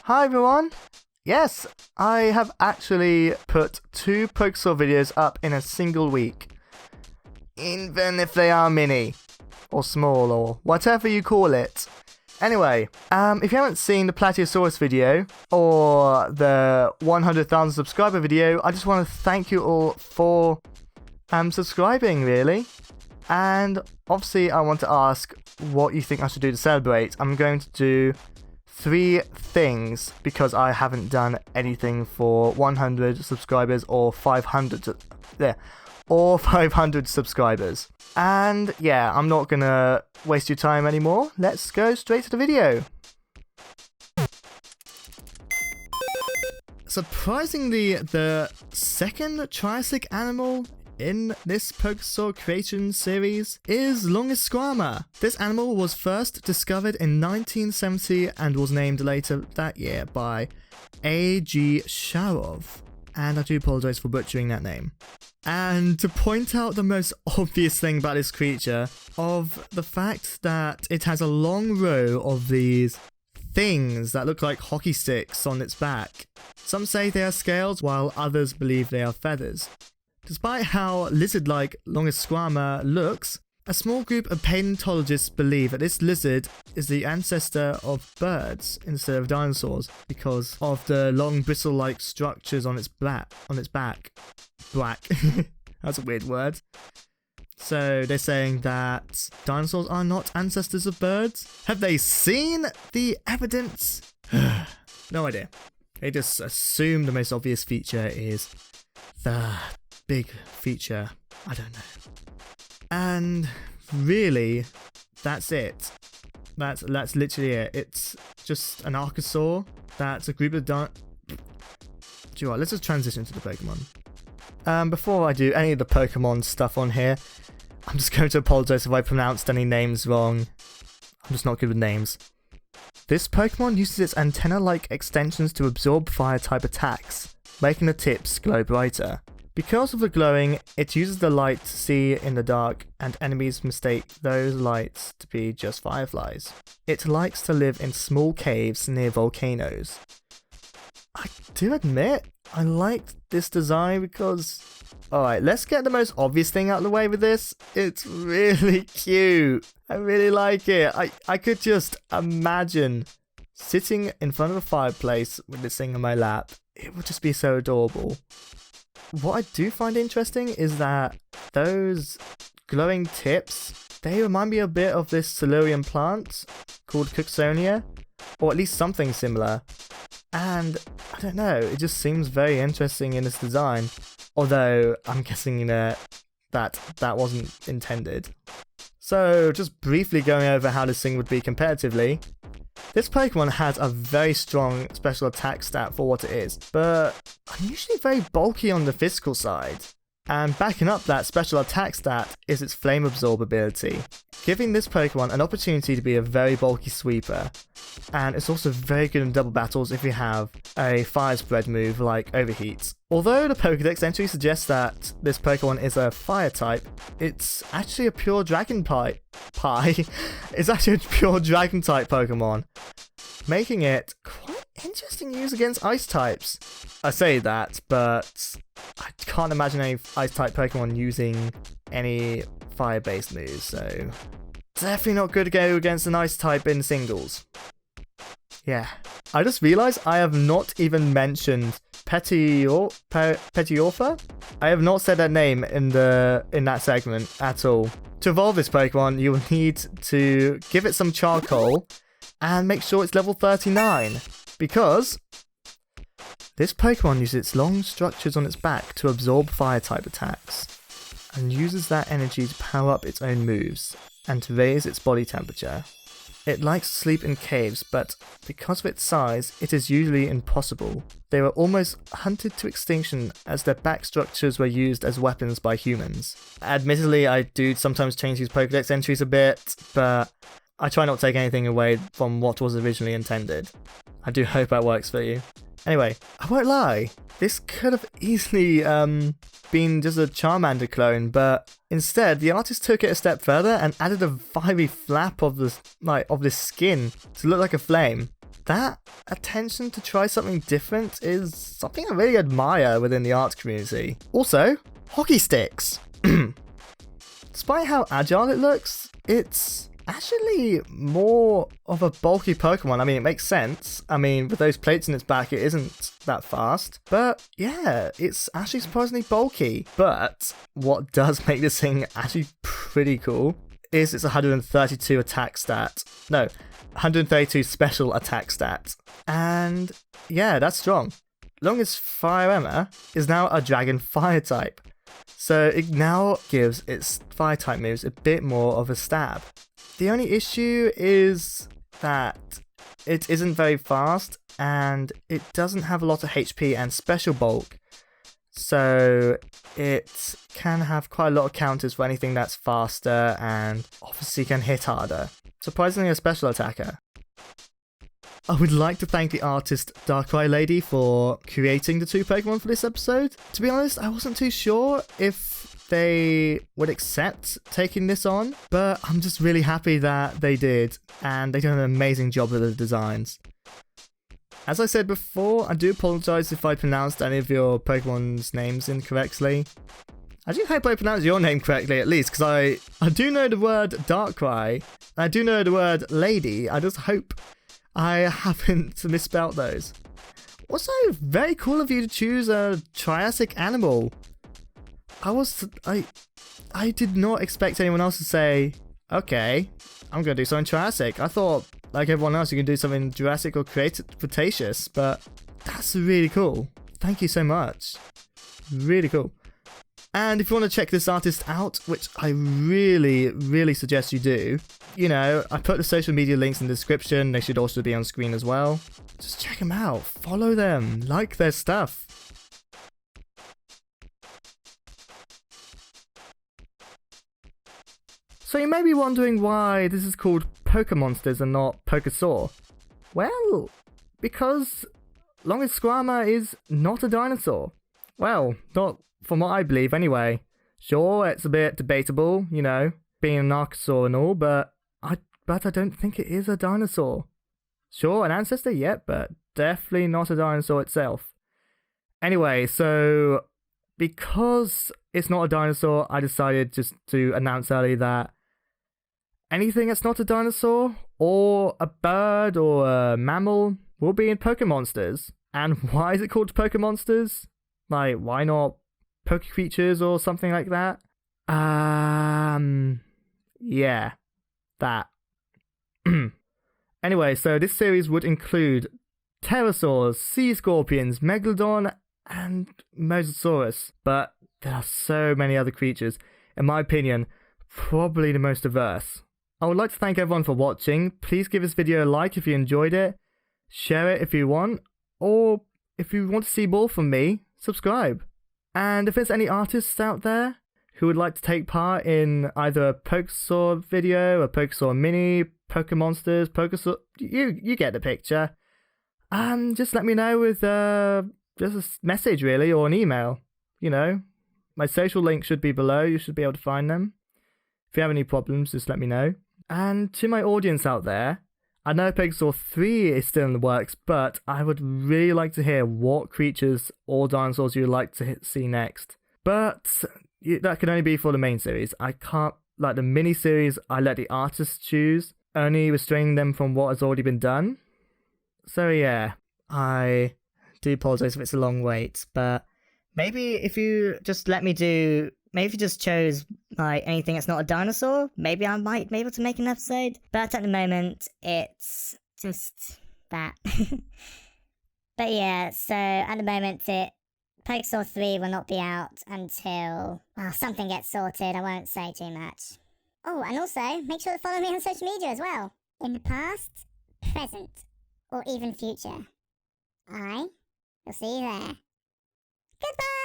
Hi everyone! Yes, I have actually put 2 Pokésaur videos up in a single week. Even if they are mini, or small, or whatever you call it. Anyway, if you haven't seen the Plateosaurus video, or the 100,000 subscriber video, I just want to thank you all for subscribing, really. And obviously I want to ask what you think I should do to celebrate. I'm going to do 3 things because I haven't done anything for 100 subscribers or 500 subscribers. And yeah, I'm not gonna waste your time anymore. Let's go straight to the video. Surprisingly, the second Triassic animal in this Pokésaur creation series is Longisquama. This animal was first discovered in 1970 and was named later that year by A.G. Sharov. And I do apologise for butchering that name. And to point out the most obvious thing about this creature, of the fact that it has a long row of these things that look like hockey sticks on its back. Some say they are scales, while others believe they are feathers. Despite how lizard-like Longisquama looks, a small group of paleontologists believe that this lizard is the ancestor of birds instead of dinosaurs because of the long bristle-like structures on its back. Black. That's a weird word. So they're saying that dinosaurs are not ancestors of birds? Have they seen the evidence? No idea. They just assume the most obvious feature is the big feature. I don't know. And really, that's it. That's literally it. It's just an Archosaur. That's a group of Do you know what? Let's just transition to the Pokemon. Before I do any of the Pokemon stuff on here, I'm just going to apologize if I pronounced any names wrong. I'm just not good with names. This Pokemon uses its antenna-like extensions to absorb fire-type attacks, making the tips glow brighter. Because of the glowing, it uses the light to see in the dark, and enemies mistake those lights to be just fireflies. It likes to live in small caves near volcanoes. I do admit, I like this design because... Alright, let's get the most obvious thing out of the way with this. It's really cute. I really like it. I could just imagine sitting in front of a fireplace with this thing on my lap. It would just be so adorable. What I do find interesting is that those glowing tips, they remind me a bit of this Silurian plant called Cooksonia, or at least something similar. And I don't know, it just seems very interesting in this design. Although I'm guessing that wasn't intended. So just briefly going over how this thing would be comparatively. This Pokemon has a very strong special attack stat for what it is, but unusually very bulky on the physical side. And backing up that special attack stat is its Flame Absorb ability, giving this Pokemon an opportunity to be a very bulky sweeper. And it's also very good in double battles if you have a fire spread move like Overheat. Although the Pokédex entry suggests that this Pokemon is a fire type, it's actually a pure dragon It's actually a pure dragon type Pokemon, making it quite interesting to use against ice types. I say that, but I can't imagine any ice type Pokemon using any fire based moves, so definitely not good to go against an ice type in singles. Yeah. I just realised I have not even mentioned Petiorpha? I have not said that name in that segment at all. To evolve this Pokemon, you will need to give it some charcoal and make sure it's level 39. Because this Pokemon uses its long structures on its back to absorb fire-type attacks, and uses that energy to power up its own moves, and to raise its body temperature. It likes to sleep in caves, but because of its size, it is usually impossible. They were almost hunted to extinction as their back structures were used as weapons by humans. Admittedly, I do sometimes change these Pokédex entries a bit, but I try not to take anything away from what was originally intended. I do hope that works for you. Anyway, I won't lie, this could have easily been just a Charmander clone, but instead the artist took it a step further and added a fiery flap of this skin to look like a flame. that attention to try something different is something I really admire within the art community. Also, hockey sticks. Despite how agile it looks, it's actually more of a bulky Pokemon. I mean, it makes sense. I mean, with those plates in its back, it isn't that fast. But yeah, it's actually surprisingly bulky. But what does make this thing actually pretty cool is its 132 attack stat. No, 132 special attack stat. And yeah, that's strong. Longisfirema is now a Dragon Fire type. So it now gives its Fire type moves a bit more of a stab. The only issue is that it isn't very fast and it doesn't have a lot of HP and special bulk. So it can have quite a lot of counters for anything that's faster and obviously can hit harder. Surprisingly a special attacker. I would like to thank the artist DarkraiLady for creating the two Pokemon for this episode. To be honest, I wasn't too sure if they would accept taking this on, but I'm just really happy that they did, and they did an amazing job with the designs. As I said before, I do apologise if I pronounced any of your Pokemon's names incorrectly. I do hope I pronounced your name correctly at least, because I do know the word Darkrai, and I do know the word Lady. I just hope I haven't misspelt those. Also, very cool of you to choose a Triassic animal. I did not expect anyone else to say, okay, I'm going to do something Triassic. I thought, like everyone else, you can do something Jurassic or Cretaceous, but that's really cool. Thank you so much. Really cool. And if you want to check this artist out, which I really suggest you do, you know, I put the social media links in the description. They should also be on screen as well. Just check them out. Follow them. Like their stuff. So you may be wondering why this is called Pokémonsters and not Pokésaur. Well, because Longisquama is not a dinosaur. Well, not from what I believe anyway. Sure, it's a bit debatable, you know, being an archosaur and all, but I don't think it is a dinosaur. Sure, an ancestor, yep, but definitely not a dinosaur itself. Anyway, so because it's not a dinosaur, I decided just to announce early that anything that's not a dinosaur, or a bird, or a mammal, will be in Pokémonsters. And why is it called Pokémonsters? Like, why not Poké Creatures or something like that? Yeah, that. Anyway, so this series would include pterosaurs, sea scorpions, megalodon, and mosasaurus. But there are so many other creatures. In my opinion, probably the most diverse. I would like to thank everyone for watching. Please give this video a like if you enjoyed it. Share it if you want. Or if you want to see more from me, subscribe. And if there's any artists out there who would like to take part in either a Pokésaur video, a Pokésaur mini, Pokémonsters, Pokésaur, you get the picture. Just let me know with just a message really, or an email. You know, my social links should be below. You should be able to find them. If you have any problems, just let me know. And to my audience out there, I know Pokésaur 3 is still in the works, but I would really like to hear what creatures or dinosaurs you'd like to see next. But that can only be for the main series. I can't, like the mini-series, I let the artists choose, only restraining them from what has already been done. So yeah, I do apologise if it's a long wait, but maybe if you just let me do... Maybe if you just chose, like, anything that's not a dinosaur, maybe I might be able to make an episode. But at the moment, it's just that. But yeah, so at the moment, Pokésaur 3 will not be out until, well, something gets sorted. I won't say too much. Oh, and also, make sure to follow me on social media as well. In the past, present, or even future. I will see you there. Goodbye!